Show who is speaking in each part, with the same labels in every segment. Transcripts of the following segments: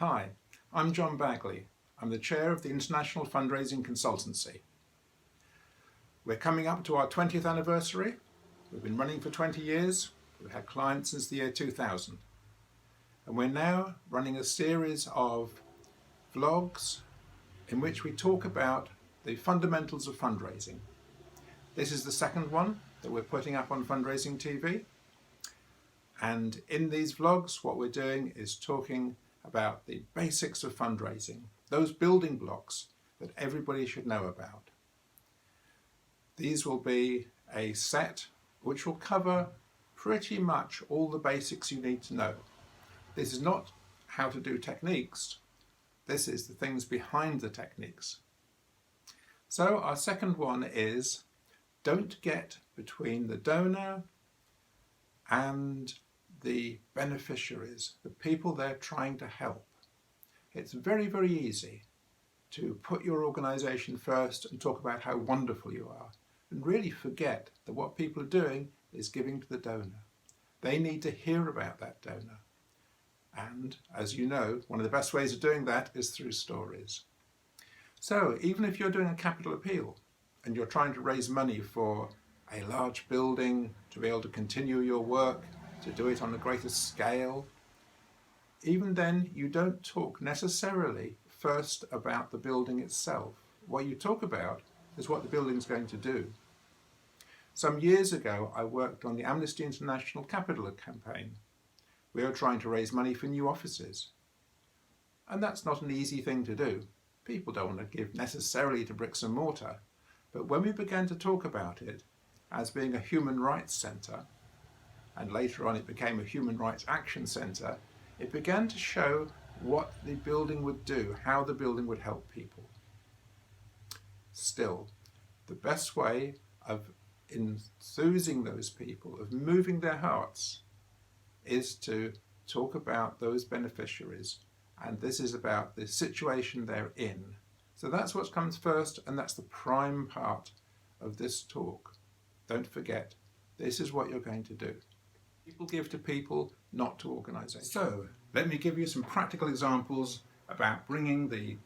Speaker 1: Hi, I'm John Bagley. I'm the chair of the International Fundraising Consultancy. We're coming up to our 20th anniversary. We've been running for 20 years. We've had clients since the year 2000. And we're now running a series of vlogs in which we talk about the fundamentals of fundraising. This is the second one that we're putting up on Fundraising TV. And in these vlogs, what we're doing is talking about the basics of fundraising, those building blocks that everybody should know about. These will be a set which will cover pretty much all the basics you need to know. This is not how to do techniques. This is the things behind the techniques. So our second one is don't get between the donor and the beneficiaries, the people they're trying to help. It's very, very easy to put your organisation first and talk about how wonderful you are and really forget that what people are doing is giving to the donor. They need to hear about that donor. And as you know, one of the best ways of doing that is through stories. So even if you're doing a capital appeal and you're trying to raise money for a large building to be able to continue your work, to do it on a greater scale, even then you don't talk necessarily first about the building itself. What you talk about is what the building's going to do. Some years ago I worked on the Amnesty International Capital campaign. We were trying to raise money for new offices. And that's not an easy thing to do. People don't want to give necessarily to bricks and mortar. But when we began to talk about it as being a human rights centre, and later on it became a Human Rights Action Centre, it began to show what the building would do, how the building would help people. Still, the best way of enthusing those people, of moving their hearts, is to talk about those beneficiaries, and this is about the situation they're in. So that's what comes first, and that's the prime part of this talk. Don't forget, this is what you're going to do. People give to people, not to organisations. So let me give you some practical examples about bringing the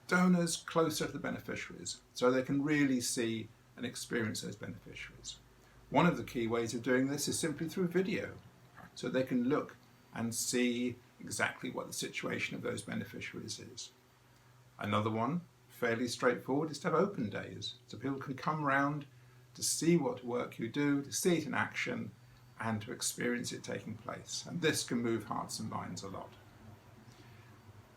Speaker 1: donors closer to the beneficiaries so they can really see and experience those beneficiaries. One of the key ways of doing this is simply through video, so they can look and see exactly what the situation of those beneficiaries is. Another one, fairly straightforward, is to have open days, so people can come round to see what work you do, to see it in action, and to experience it taking place. And this can move hearts and minds a lot.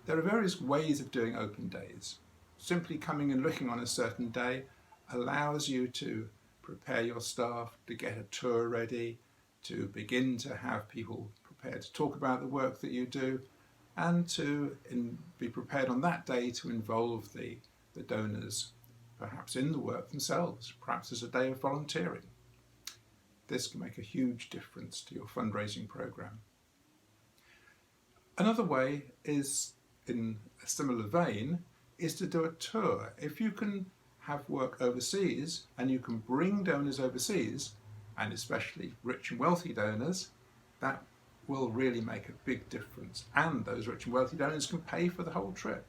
Speaker 1: There are various ways of doing open days. Simply coming and looking on a certain day allows you to prepare your staff, to get a tour ready, to begin to have people prepared to talk about the work that you do, and to be prepared on that day to involve the donors, perhaps in the work themselves, perhaps as a day of volunteering. This can make a huge difference to your fundraising program. Another way is, in a similar vein, is to do a tour. If you can have work overseas and you can bring donors overseas, and especially rich and wealthy donors, that will really make a big difference. And those rich and wealthy donors can pay for the whole trip.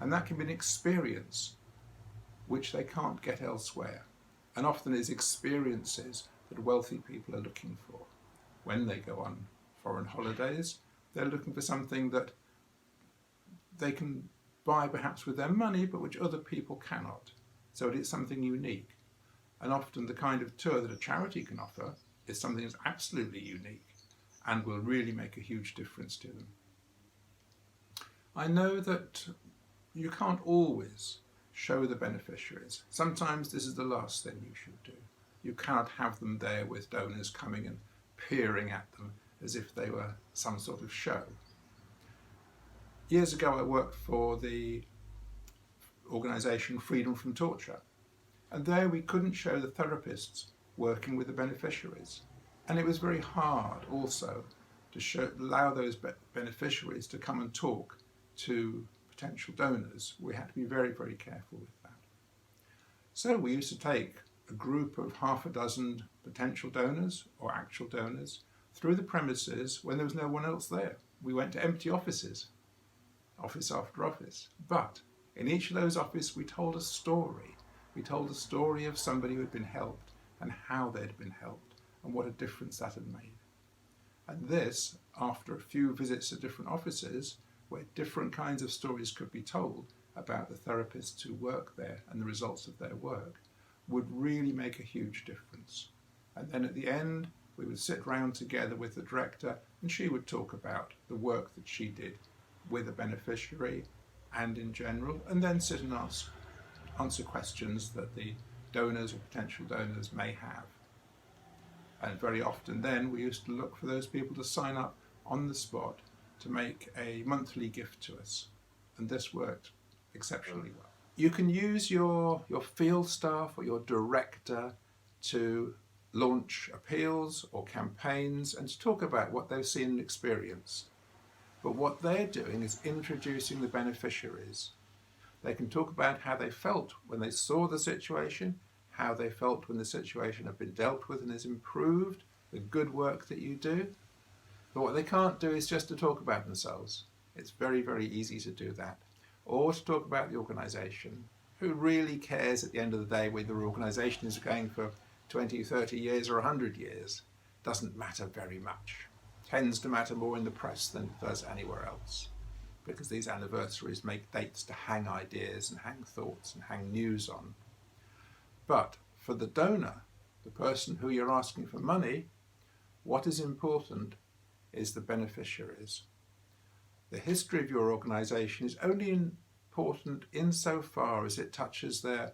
Speaker 1: And that can be an experience which they can't get elsewhere. And often is experiences that wealthy people are looking for. When they go on foreign holidays, they're looking for something that they can buy perhaps with their money, but which other people cannot. So it is something unique. And often the kind of tour that a charity can offer is something that's absolutely unique and will really make a huge difference to them. I know that you can't always show the beneficiaries. Sometimes this is the last thing you should do. You cannot have them there with donors coming and peering at them as if they were some sort of show. Years ago I worked for the organisation Freedom from Torture, and there we couldn't show the therapists working with the beneficiaries. And it was very hard also to allow those beneficiaries to come and talk to potential donors. We had to be very, very careful with that. So we used to take a group of half a dozen potential donors or actual donors through the premises when there was no one else there. We went to empty offices office after office. But in each of those offices, we told a story. We told a story of somebody who had been helped and how they'd been helped and what a difference that had made. And this, after a few visits to different offices, where different kinds of stories could be told about the therapists who work there and the results of their work, would really make a huge difference. And then at the end, we would sit round together with the director and she would talk about the work that she did with a beneficiary and in general, and then sit and answer questions that the donors or potential donors may have. And very often then we used to look for those people to sign up on the spot to make a monthly gift to us. And this worked exceptionally well. You can use your field staff or your director to launch appeals or campaigns and to talk about what they've seen and experienced. But what they're doing is introducing the beneficiaries. They can talk about how they felt when they saw the situation, how they felt when the situation had been dealt with and has improved, the good work that you do. But what they can't do is just to talk about themselves. It's very, very easy to do that. Or to talk about the organisation. Who really cares at the end of the day whether the organisation is going for 20, 30 years or 100 years? Doesn't matter very much. Tends to matter more in the press than it does anywhere else. Because these anniversaries make dates to hang ideas and hang thoughts and hang news on. But for the donor, the person who you're asking for money, what is important is the beneficiaries. The history of your organisation is only important insofar as it touches their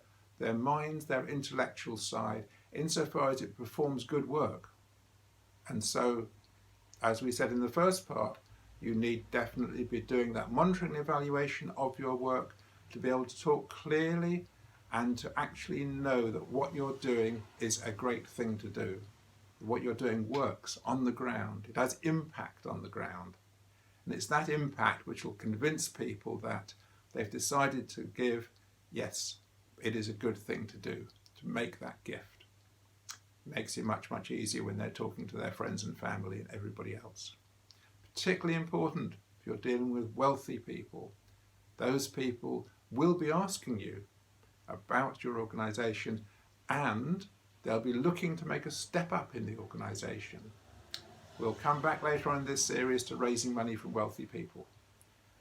Speaker 1: minds, their intellectual side, insofar as it performs good work. And so, as we said in the first part, you need definitely be doing that monitoring and evaluation of your work to be able to talk clearly and to actually know that what you're doing is a great thing to do. What you're doing works on the ground. It has impact on the ground. And it's that impact which will convince people that they've decided to give, yes, it is a good thing to do, to make that gift. It makes it much, much easier when they're talking to their friends and family and everybody else. Particularly important if you're dealing with wealthy people. Those people will be asking you about your organisation and they'll be looking to make a step up in the organisation. We'll come back later on in this series to raising money from wealthy people.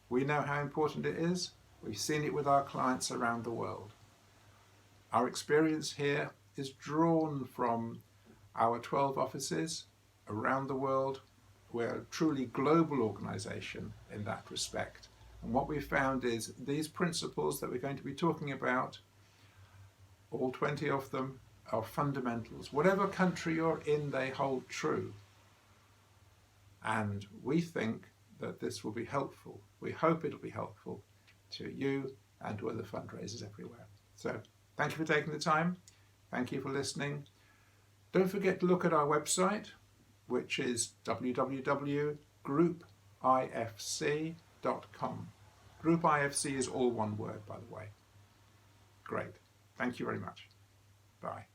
Speaker 1: We know how important it is. We've seen it with our clients around the world. Our experience here is drawn from our 12 offices around the world. We're a truly global organisation in that respect. And what we've found is these principles that we're going to be talking about, all 20 of them, are fundamentals. Whatever country you're in, they hold true. And we think that this will be helpful. We hope it'll be helpful to you and to other fundraisers everywhere. So thank you for taking the time. Thank you for listening. Don't forget to look at our website, which is www.groupifc.com. Group IFC is all one word, by the way. Great. Thank you very much. Bye.